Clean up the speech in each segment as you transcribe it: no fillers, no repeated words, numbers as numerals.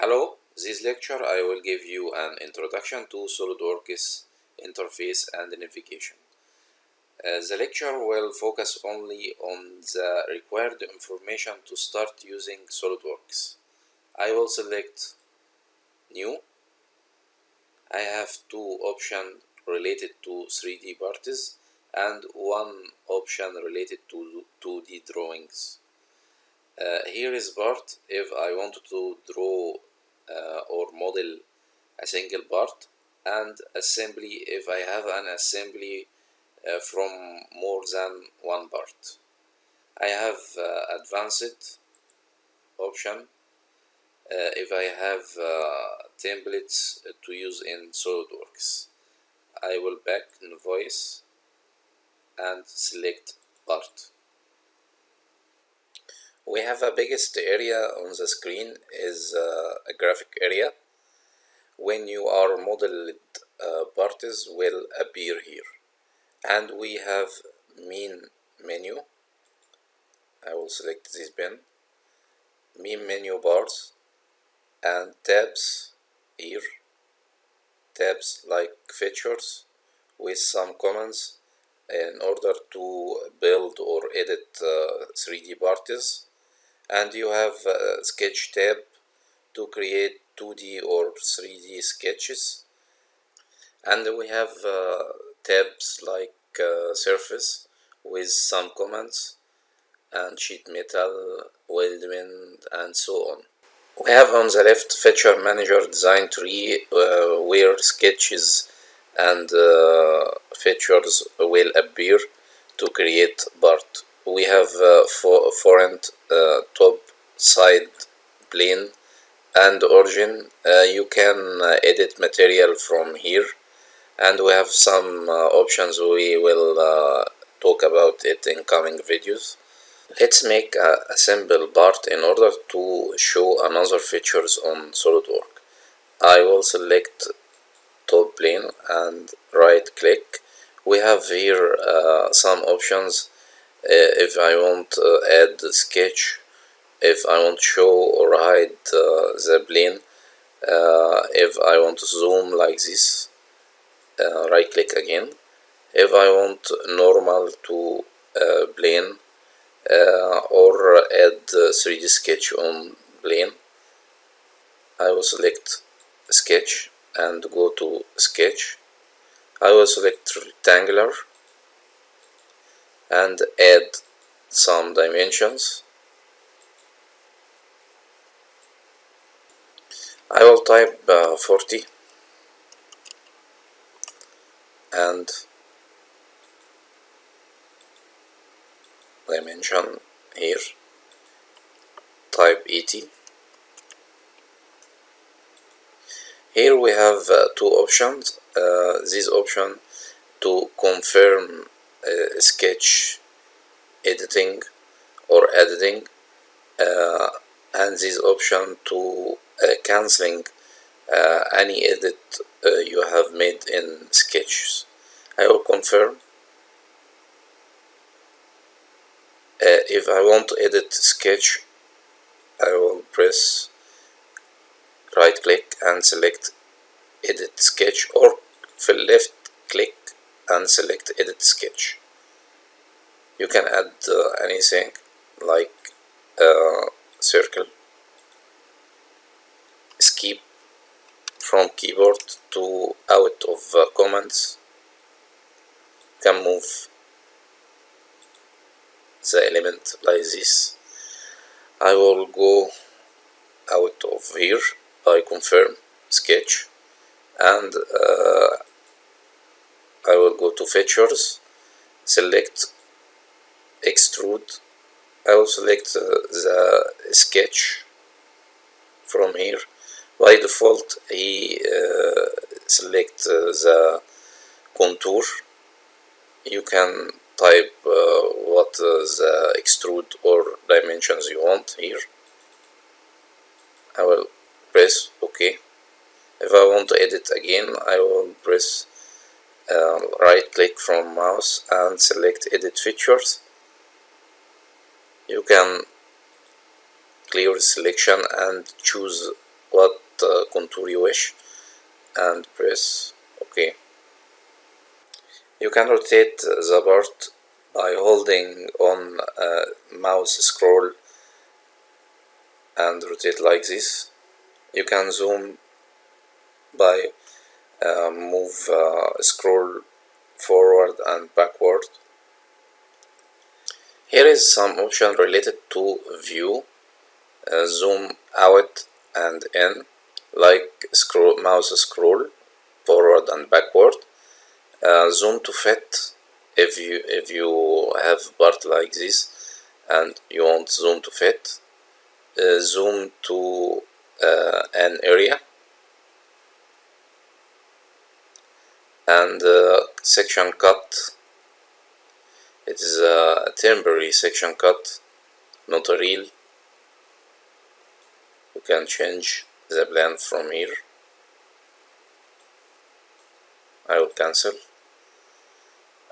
Hello, this lecture I will give you an introduction to Solidworks interface and navigation. The lecture will focus only on the required information to start using Solidworks. I will select New. I have two options related to 3D parties and one option related to 2D drawings. Here is part if I want to draw or model a single part, and assembly if I have an assembly from more than one part. I have advanced option if I have templates to use in Solidworks. I will back voice and select part. We have a biggest area on the screen is a graphic area. When you are modeled, parts will appear here, and we have main menu. I will select this pen, main menu bars, and tabs here, tabs like features with some commands in order to build or edit 3D parts, and you have a sketch tab to create 2D or 3D sketches, and we have tabs like surface with some commands, and sheet metal, weldment, and so on. We have on the left feature manager design tree where sketches and features will appear to create part. We have front, top, side, plane, and origin. You can edit material from here, and we have some options. We will talk about it in coming videos. Let's make a simple part in order to show another features on SolidWorks. I will select top plane and right click. We have here some options. If I want to add sketch, if I want to show or hide the plane, if I want to zoom like this, right click again. If I want normal to plane, or add 3D sketch on plane, I will select sketch and go to sketch. I will select rectangular and add some dimensions. I will type 40 and dimension here, type 80. Here we have two options. This option to confirm sketch editing or editing, and this option to cancelling any edit you have made in sketches. I will confirm. If I want to edit sketch, I will press right click and select edit sketch, or left click and select edit sketch. You can add anything like circle, skip from keyboard to out of commands. You can move the element like this. I will go out of here by confirm sketch, and I will go to features, select extrude. I will select the sketch from here. By default he select the contour. You can type what the extrude or dimensions you want here. I will press OK. If I want to edit again, I will press right click from mouse and select edit features. You can clear selection and choose what contour you wish and press OK. You can rotate the part by holding on mouse scroll and rotate like this. You can zoom by move scroll forward and backward. Here is some option related to view. Zoom out and in, like mouse scroll forward and backward. Zoom to fit, if you have part like this and you want zoom to fit. Zoom to an area, and section cut. It is a temporary section cut, not a real. You can change the plan from here. I will cancel,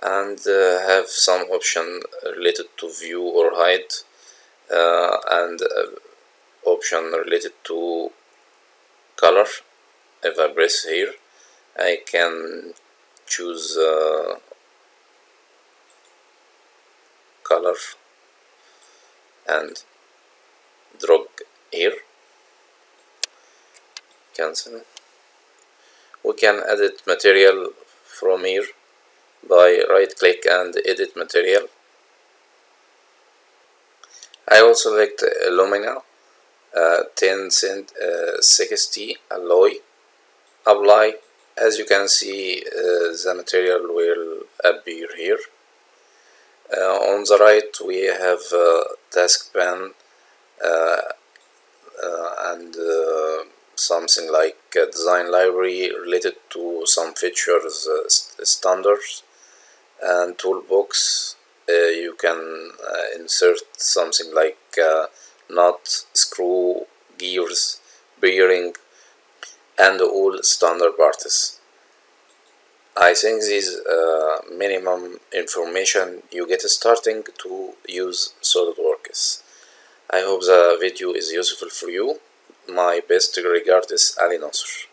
and have some option related to view or hide, and option related to color. If I press here, I can choose color and drag here. Cancel. We can edit material from here by right click and edit material. I will select Lumina 1060 alloy, apply. As you can see, the material will appear here. On the right we have task pan and something like a design library related to some features, standards, and toolbox. You can insert something like nut, screw, gears, bearing, and all standard parts. I think this is minimum information you get starting to use Solidworks. I hope the video is useful for you. My best regards, Ali Nasser.